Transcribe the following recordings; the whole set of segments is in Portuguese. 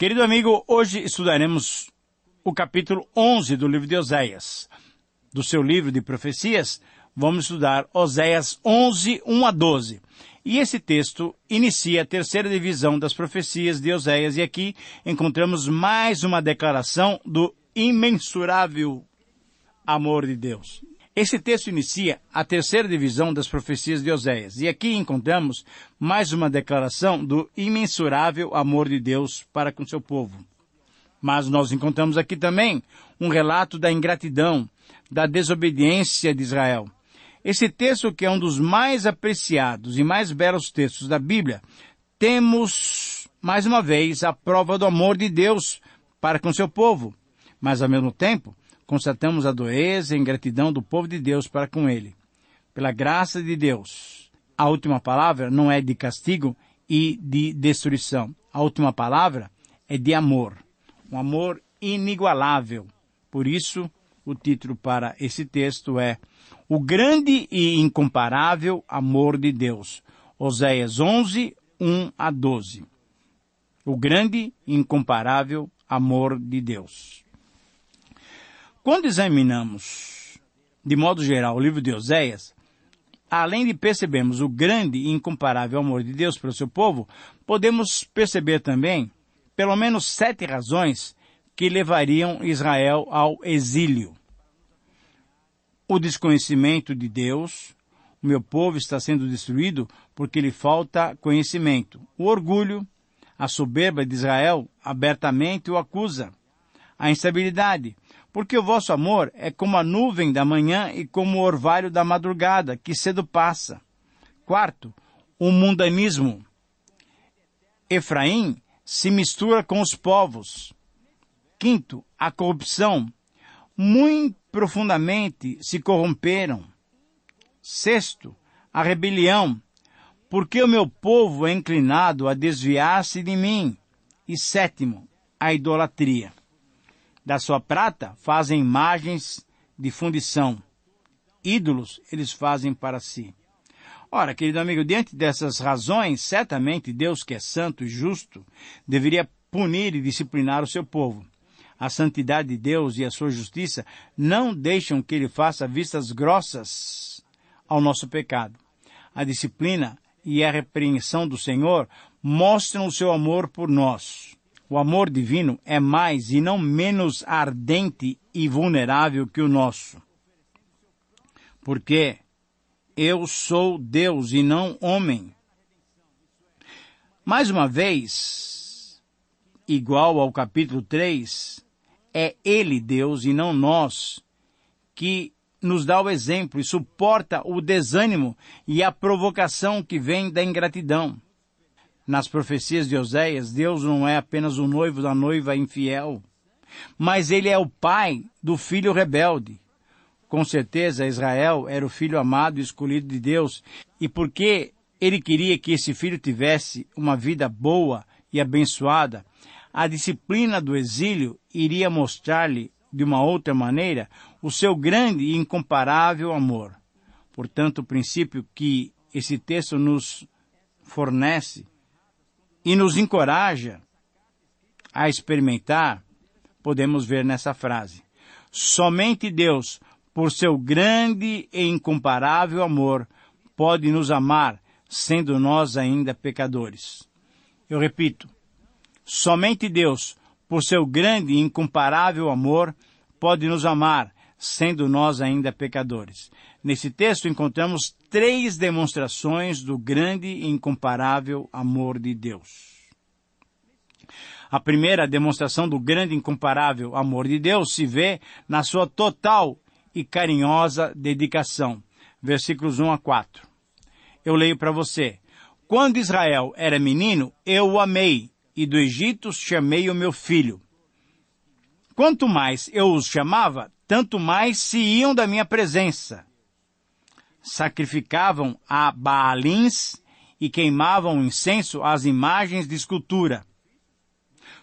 Querido amigo, hoje estudaremos o capítulo 11 do livro de Oséias. Do seu livro de profecias, vamos estudar Oséias 11, 1 a 12. E esse texto inicia a terceira divisão das profecias de Oséias, e aqui encontramos mais uma declaração do imensurável amor de Deus. Esse texto inicia a terceira divisão das profecias de Oséias, e aqui encontramos mais uma declaração do imensurável amor de Deus para com seu povo. Mas nós encontramos aqui também um relato da ingratidão, da desobediência de Israel. Esse texto, que é um dos mais apreciados e mais belos textos da Bíblia, temos, mais uma vez, a prova do amor de Deus para com seu povo. Mas, ao mesmo tempo, constatamos a dureza e a ingratidão do povo de Deus para com ele. Pela graça de Deus, a última palavra não é de castigo e de destruição. A última palavra é de amor. Um amor inigualável. Por isso, o título para esse texto é O Grande e Incomparável Amor de Deus. Oséias 11, 1 a 12. O Grande e Incomparável Amor de Deus. Quando examinamos, de modo geral, o livro de Oséias, além de percebermos o grande e incomparável amor de Deus para o seu povo, podemos perceber também pelo menos 7 razões que levariam Israel ao exílio. O desconhecimento de Deus. O meu povo está sendo destruído porque lhe falta conhecimento. O orgulho. A soberba de Israel abertamente o acusa. A instabilidade. Porque o vosso amor é como a nuvem da manhã e como o orvalho da madrugada, que cedo passa. 4. O mundanismo. Efraim se mistura com os povos. 5. A corrupção. Muito profundamente se corromperam. 6. A rebelião. Porque o meu povo é inclinado a desviar-se de mim. E 7. A idolatria. Da sua prata fazem imagens de fundição. Ídolos eles fazem para si. Ora, querido amigo, diante dessas razões, certamente Deus, que é santo e justo, deveria punir e disciplinar o seu povo. A santidade de Deus e a sua justiça não deixam que ele faça vistas grossas ao nosso pecado. A disciplina e a repreensão do Senhor mostram o seu amor por nós. O amor divino é mais e não menos ardente e vulnerável que o nosso. Porque eu sou Deus e não homem. Mais uma vez, igual ao capítulo 3, é Ele, Deus, e não nós, que nos dá o exemplo e suporta o desânimo e a provocação que vem da ingratidão. Nas profecias de Oséias, Deus não é apenas o noivo da noiva infiel, mas Ele é o pai do filho rebelde. Com certeza, Israel era o filho amado e escolhido de Deus, e porque Ele queria que esse filho tivesse uma vida boa e abençoada, a disciplina do exílio iria mostrar-lhe, de uma outra maneira, o seu grande e incomparável amor. Portanto, o princípio que esse texto nos fornece e nos encoraja a experimentar, podemos ver nessa frase. Somente Deus, por seu grande e incomparável amor, pode nos amar, sendo nós ainda pecadores. Eu repito, somente Deus, por seu grande e incomparável amor, pode nos amar, sendo nós ainda pecadores. Nesse texto encontramos 3 demonstrações do grande e incomparável amor de Deus. A primeira demonstração do grande e incomparável amor de Deus se vê na sua total e carinhosa dedicação. Versículos 1 a 4. Eu leio para você. Quando Israel era menino, eu o amei, e do Egito chamei o meu filho. Quanto mais eu os chamava, tanto mais se iam da minha presença. Sacrificavam a Baalins e queimavam incenso às imagens de escultura.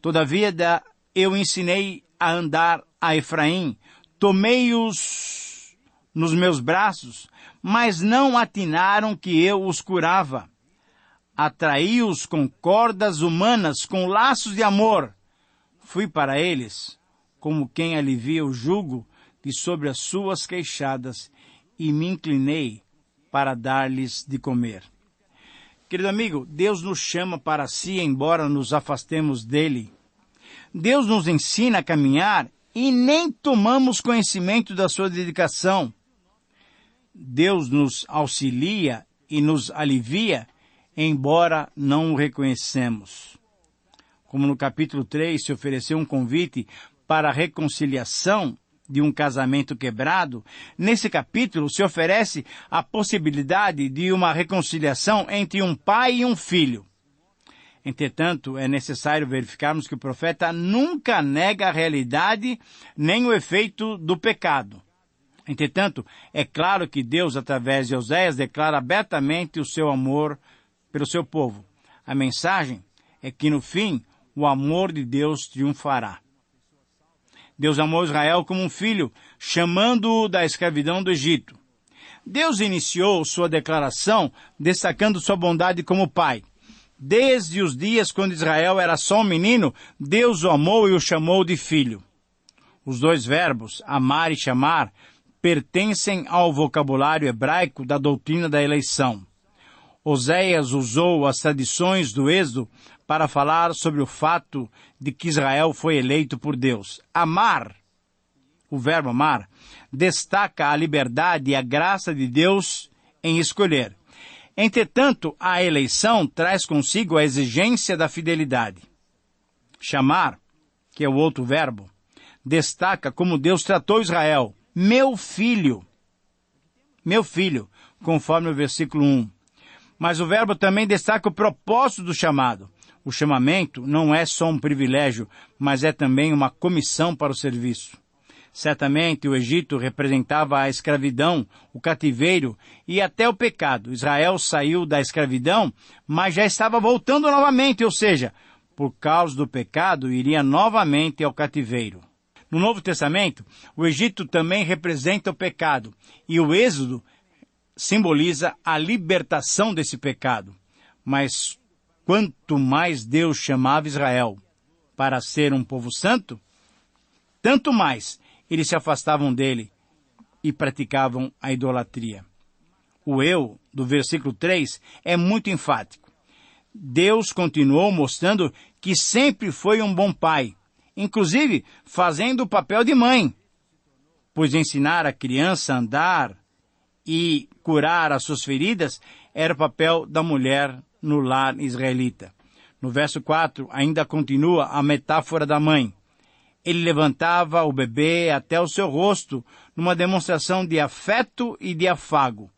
Todavia eu ensinei a andar a Efraim, tomei-os nos meus braços, mas não atinaram que eu os curava. Atraí-os com cordas humanas, com laços de amor, Fui para eles como quem alivia o jugo de sobre as suas queixadas e me inclinei para dar-lhes de comer. Querido amigo, Deus nos chama para si, embora nos afastemos dele. Deus nos ensina a caminhar e nem tomamos conhecimento da sua dedicação. Deus nos auxilia e nos alivia, embora não o reconhecemos. Como no capítulo 3 se ofereceu um convite para a reconciliação de um casamento quebrado, nesse capítulo se oferece a possibilidade de uma reconciliação entre um pai e um filho. Entretanto, é necessário verificarmos que o profeta nunca nega a realidade nem o efeito do pecado. Entretanto, é claro que Deus, através de Oséias, declara abertamente o seu amor pelo seu povo. A mensagem é que, no fim, o amor de Deus triunfará. Deus amou Israel como um filho, chamando-o da escravidão do Egito. Deus iniciou sua declaração destacando sua bondade como pai. Desde os dias quando Israel era só um menino, Deus o amou e o chamou de filho. Os dois verbos, amar e chamar, pertencem ao vocabulário hebraico da doutrina da eleição. Oséias usou as tradições do Êxodo para falar sobre o fato de que Israel foi eleito por Deus. Amar, o verbo amar, destaca a liberdade e a graça de Deus em escolher. Entretanto, a eleição traz consigo a exigência da fidelidade. Chamar, que é o outro verbo, destaca como Deus tratou Israel. Meu filho, conforme o versículo 1. Mas o verbo também destaca o propósito do chamado. O chamamento não é só um privilégio, mas é também uma comissão para o serviço. Certamente o Egito representava a escravidão, o cativeiro e até o pecado. Israel saiu da escravidão, mas já estava voltando novamente, ou seja, por causa do pecado, iria novamente ao cativeiro. No Novo Testamento, o Egito também representa o pecado, e o Êxodo simboliza a libertação desse pecado. Mas quanto mais Deus chamava Israel para ser um povo santo, tanto mais eles se afastavam dele e praticavam a idolatria. O eu, do versículo 3, é muito enfático. Deus continuou mostrando que sempre foi um bom pai, inclusive fazendo o papel de mãe, pois ensinar a criança a andar e curar as suas feridas era o papel da mulher no lar israelita. No verso 4 ainda continua a metáfora da mãe. Ele levantava o bebê até o seu rosto numa demonstração de afeto e de afago.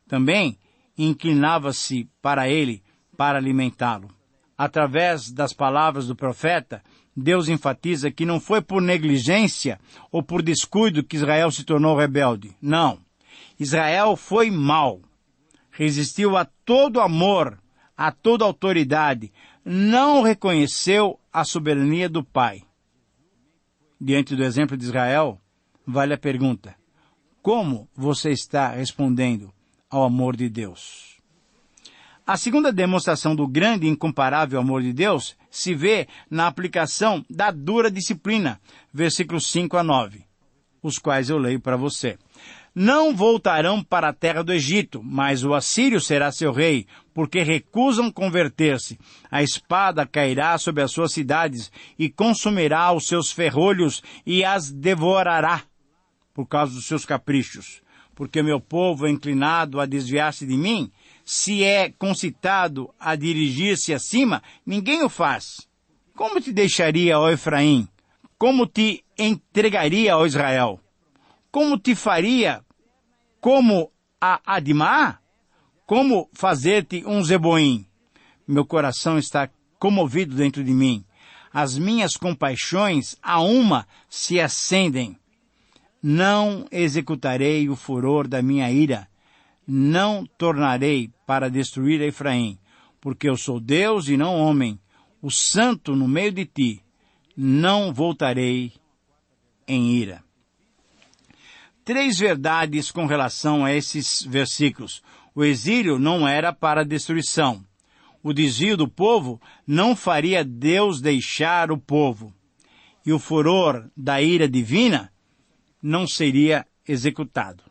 Também inclinava-se para ele para alimentá-lo. Através das palavras do profeta, Deus enfatiza que não foi por negligência ou por descuido que Israel se tornou rebelde. Não. Israel foi mau. Resistiu a todo amor, a toda autoridade. Não reconheceu a soberania do Pai. Diante do exemplo de Israel, vale a pergunta: como você está respondendo ao amor de Deus? A segunda demonstração do grande e incomparável amor de Deus se vê na aplicação da dura disciplina, versículos 5 a 9, os quais eu leio para você. Não voltarão para a terra do Egito, mas o assírio será seu rei, porque recusam converter-se. A espada cairá sobre as suas cidades e consumirá os seus ferrolhos e as devorará por causa dos seus caprichos. Porque meu povo é inclinado a desviar-se de mim, se é concitado a dirigir-se acima, ninguém o faz. Como te deixaria, ó Efraim? Como te entregaria, ó Israel? Como te faria como a Adimá? Como fazer-te um Zeboim? Meu coração está comovido dentro de mim. As minhas compaixões a uma se acendem. Não executarei o furor da minha ira. Não tornarei para destruir Efraim, porque eu sou Deus e não homem, o santo no meio de ti. Não voltarei em ira. 3 verdades com relação a esses versículos. O exílio não era para destruição. O desvio do povo não faria Deus deixar o povo. e o furor da ira divina não seria executado.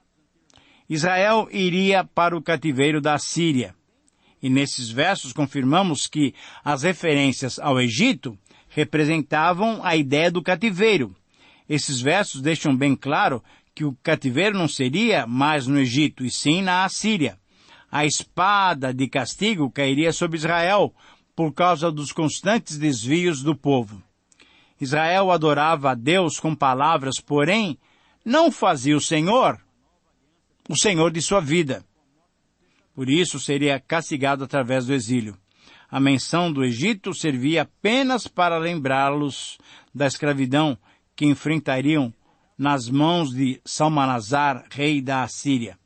Israel iria para o cativeiro da Assíria. E nesses versos confirmamos que as referências ao Egito representavam a ideia do cativeiro. Esses versos deixam bem claro que o cativeiro não seria mais no Egito, e sim na Assíria. A espada de castigo cairia sobre Israel por causa dos constantes desvios do povo. Israel adorava a Deus com palavras, porém, não fazia o Senhor de sua vida. Por isso, seria castigado através do exílio. A menção do Egito servia apenas para lembrá-los da escravidão que enfrentariam nas mãos de Salmanasar, rei da Assíria.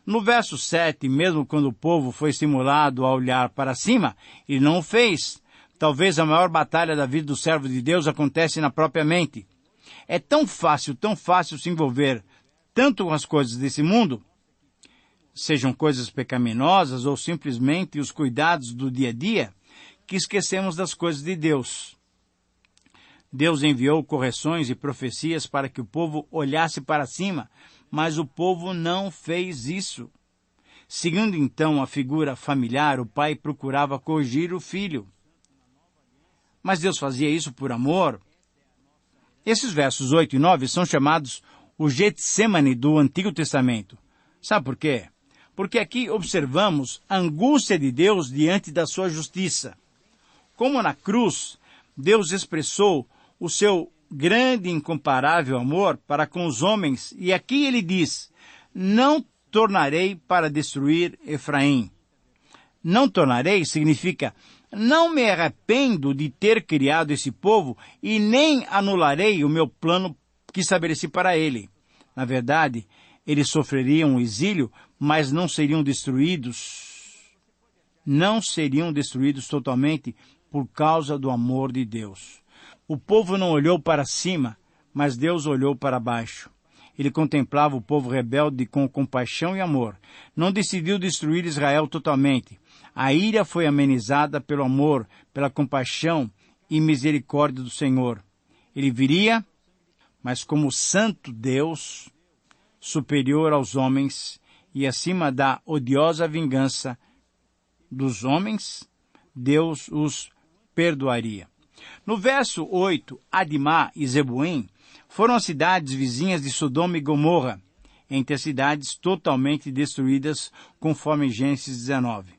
No verso 7, mesmo quando o povo foi estimulado a olhar para cima, ele não o fez. Talvez a maior batalha da vida do servo de Deus acontece na própria mente. É tão fácil se envolver tanto com as coisas desse mundo, sejam coisas pecaminosas ou simplesmente os cuidados do dia a dia, que esquecemos das coisas de Deus. Deus enviou correções e profecias para que o povo olhasse para cima, mas o povo não fez isso. Seguindo então a figura familiar, o pai procurava corrigir o filho. Mas Deus fazia isso por amor. Esses versos 8 e 9 são chamados o Getsemane do Antigo Testamento. Sabe por quê? Porque aqui observamos a angústia de Deus diante da sua justiça. Como na cruz, Deus expressou o seu grande e incomparável amor para com os homens, e aqui ele diz: não tornarei para destruir Efraim. Não tornarei significa: não me arrependo de ter criado esse povo e nem anularei o meu plano que estabeleci para ele. Na verdade, eles sofreriam o exílio, mas não seriam destruídos. Não seriam destruídos totalmente por causa do amor de Deus. O povo não olhou para cima, mas Deus olhou para baixo. Ele contemplava o povo rebelde com compaixão e amor. Não decidiu destruir Israel totalmente. A ira foi amenizada pelo amor, pela compaixão e misericórdia do Senhor. Ele viria, mas como santo Deus, superior aos homens e acima da odiosa vingança dos homens, Deus os perdoaria. No verso 8, Adimá e Zeboim foram as cidades vizinhas de Sodoma e Gomorra, entre as cidades totalmente destruídas, conforme Gênesis 19.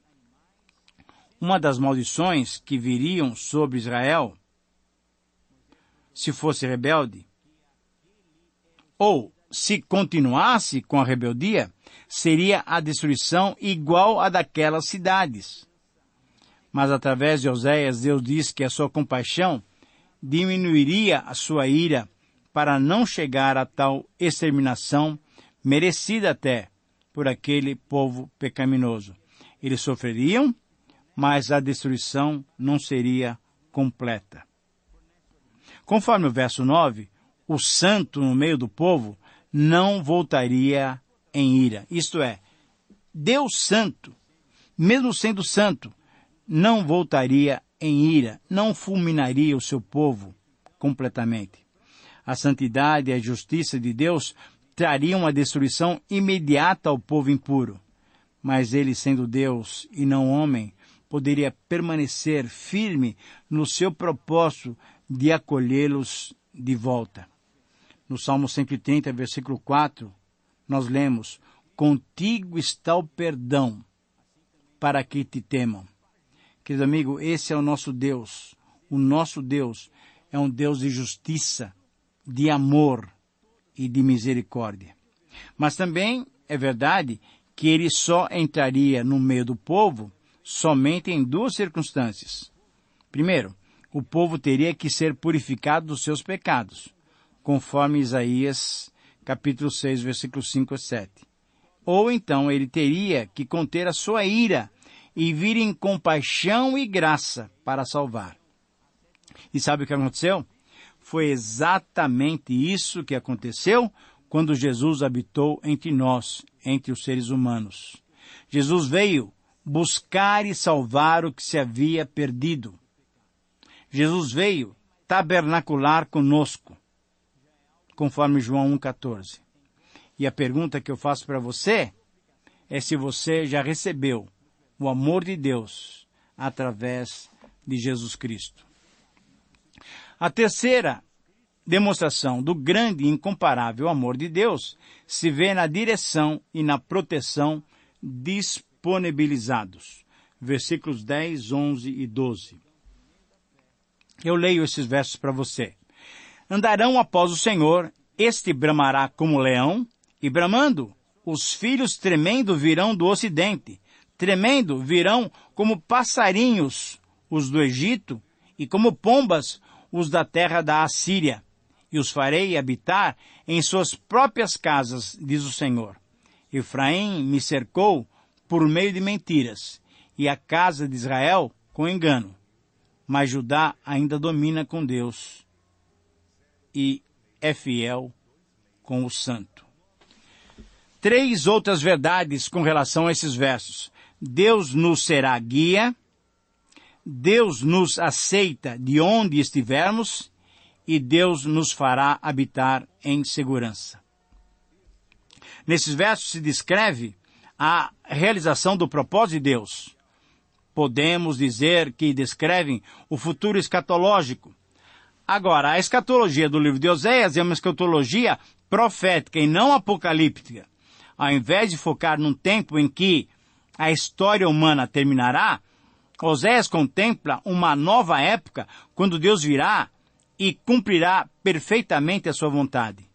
Uma das maldições que viriam sobre Israel, se fosse rebelde, ou se continuasse com a rebeldia, seria a destruição igual a daquelas cidades. Mas através de Oséias, Deus diz que a sua compaixão diminuiria a sua ira para não chegar a tal exterminação, merecida até por aquele povo pecaminoso. Eles sofreriam, mas a destruição não seria completa. Conforme o verso 9, o santo no meio do povo não voltaria em ira. Isto é, Deus santo, mesmo sendo santo, não voltaria em ira, não fulminaria o seu povo completamente. A santidade e a justiça de Deus trariam a destruição imediata ao povo impuro. Mas ele, sendo Deus e não homem, poderia permanecer firme no seu propósito de acolhê-los de volta. No Salmo 130, versículo 4, nós lemos: contigo está o perdão, para que te temam. Querido amigo, esse é o nosso Deus. O nosso Deus é um Deus de justiça, de amor e de misericórdia. Mas também é verdade que ele só entraria no meio do povo somente em duas circunstâncias. Primeiro, o povo teria que ser purificado dos seus pecados, conforme Isaías, capítulo 6, versículos 5 a 7. Ou então ele teria que conter a sua ira e vir em compaixão e graça para salvar. E sabe o que aconteceu? Foi exatamente isso que aconteceu quando Jesus habitou entre nós, entre os seres humanos. Jesus veio buscar e salvar o que se havia perdido. Jesus veio tabernacular conosco, conforme João 1,14. E a pergunta que eu faço para você é se você já recebeu o amor de Deus através de Jesus Cristo. A terceira demonstração do grande e incomparável amor de Deus se vê na direção e na proteção disponibilizados. Versículos 10, 11 e 12. Eu leio esses versos para você. Andarão após o Senhor, este bramará como leão, e bramando, os filhos tremendo virão do ocidente, tremendo virão como passarinhos os do Egito, e como pombas os da terra da Assíria, e os farei habitar em suas próprias casas, diz o Senhor. Efraim me cercou por meio de mentiras, e a casa de Israel com engano. Mas Judá ainda domina com Deus e é fiel com o Santo. 3 outras verdades com relação a esses versos. Deus nos será guia, Deus nos aceita de onde estivermos e Deus nos fará habitar em segurança. Nesses versos se descreve a realização do propósito de Deus. Podemos dizer que descrevem o futuro escatológico. Agora, a escatologia do livro de Oséias é uma escatologia profética e não apocalíptica. Ao invés de focar num tempo em que a história humana terminará, Oséias contempla uma nova época quando Deus virá e cumprirá perfeitamente a sua vontade.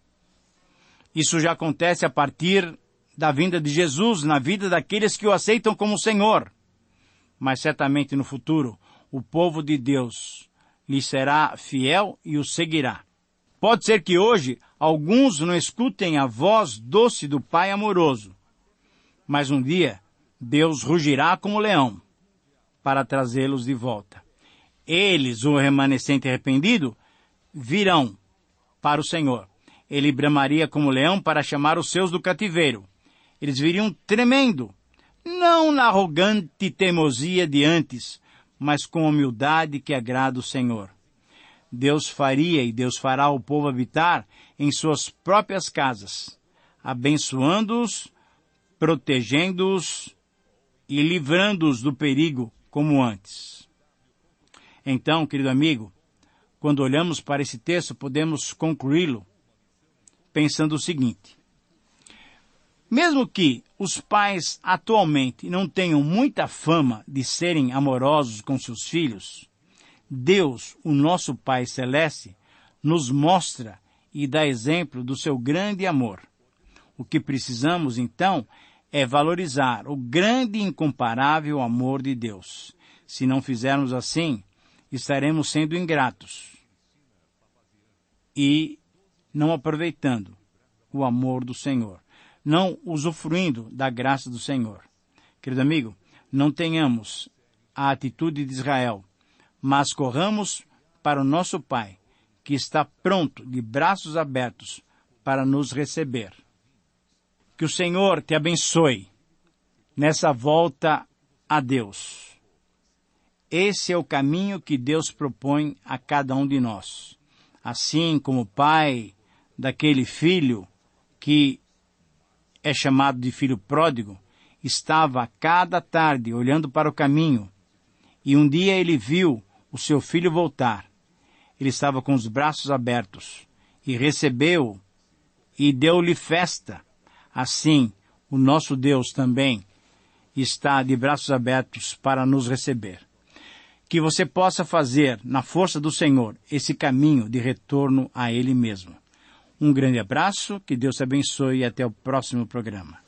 Isso já acontece a partir da vinda de Jesus na vida daqueles que o aceitam como Senhor. Mas certamente no futuro, o povo de Deus lhe será fiel e o seguirá. Pode ser que hoje alguns não escutem a voz doce do Pai amoroso, mas um dia Deus rugirá como leão para trazê-los de volta. Eles, o remanescente arrependido, virão para o Senhor. Ele bramaria como leão para chamar os seus do cativeiro. Eles viriam tremendo, não na arrogante teimosia de antes, mas com humildade que agrada o Senhor. Deus faria e Deus fará o povo habitar em suas próprias casas, abençoando-os, protegendo-os e livrando-os do perigo como antes. Então, querido amigo, quando olhamos para esse texto, podemos concluí-lo pensando o seguinte: mesmo que os pais atualmente não tenham muita fama de serem amorosos com seus filhos, Deus, o nosso Pai Celeste, nos mostra e dá exemplo do seu grande amor. O que precisamos, então, é valorizar o grande e incomparável amor de Deus. Se não fizermos assim, estaremos sendo ingratos e não aproveitando o amor do Senhor, não usufruindo da graça do Senhor. Querido amigo, não tenhamos a atitude de Israel, mas corramos para o nosso Pai, que está pronto, de braços abertos, para nos receber. Que o Senhor te abençoe nessa volta a Deus. Esse é o caminho que Deus propõe a cada um de nós. Assim como o pai daquele filho que é chamado de filho pródigo, estava a cada tarde olhando para o caminho, e um dia ele viu o seu filho voltar. Ele estava com os braços abertos, e recebeu-o, e deu-lhe festa. Assim, o nosso Deus também está de braços abertos para nos receber. Que você possa fazer, na força do Senhor, esse caminho de retorno a Ele mesmo. Um grande abraço, que Deus te abençoe e até o próximo programa.